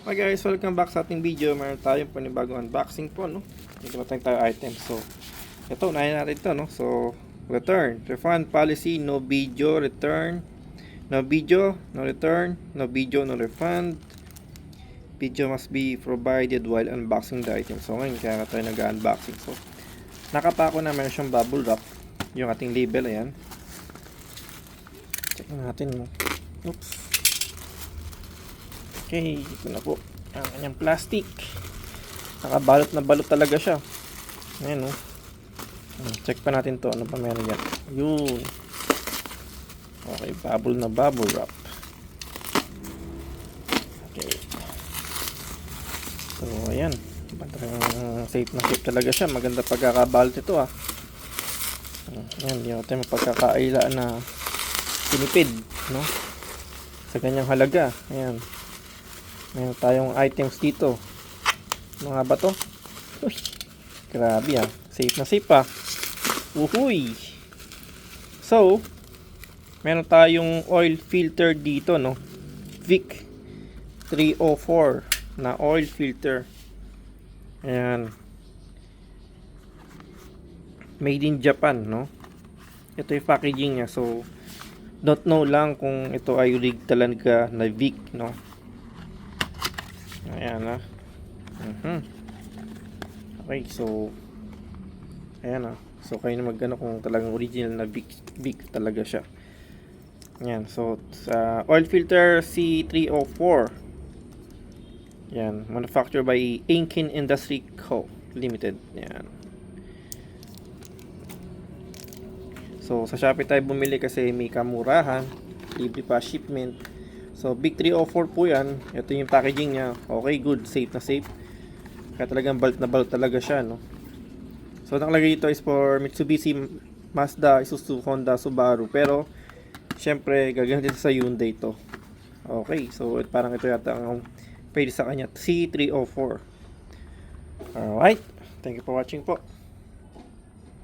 Hi guys, welcome back sa ating video. Mayroon tayong panibagong unboxing po, no? Dito natin tayo items. So, ito, unahin natin ito, no? So, return, refund policy, no video, return, no video, no return, no video, no refund. Video must be provided while unboxing the item. So, ngayon, kaya tayo nag-unboxing. So, nakapako na meron siyang bubble wrap. Yung ating label, ayan. Check natin mo. Oops. Okay, ito na po ang kanyang plastic. Nakabalot na balot talaga siya. Ayan, oh. Check pa natin to. Ano pa meron yan? Yun. Okay, bubble na bubble wrap. Okay. So, ayan. Safe na safe talaga siya. Maganda pagkakabalot ito, ah. Ayan, hindi natin mapagkakaila na tinipid, no? Sa ganyang halaga. Ayan. Meron tayong items dito. Ano nga ba to? Uy, grabe, ah. Safe na safe, ah. Uhuy. So, meron tayong oil filter dito, no? Vic 304 na oil filter. Ayan. Made in Japan, no? Ito yung packaging niya. So, don't know lang kung ito ay rig talaga na Vic, no? Ayan, ah. Okay, so ayan, ah. So kayo na magano kung talagang original na Vic talaga siya. Ayan, so sa oil filter C304. Ayan, manufactured by Inkin Industry Co. Limited. Ayan. So sa Shopee tayo bumili kasi may kamurahan, libre pa shipment. So, Big 304 po yan. Ito yung packaging niya. Okay, good. Safe na safe. Kaya talagang balt na balt talaga siya, no? So, nakalagay dito is for Mitsubishi, Mazda, Isuzu, Honda, Subaru. Pero, syempre, gagamit dito sa Hyundai to. Okay, so parang ito yata ang pwede sa kanya. C304. Alright. Thank you for watching po.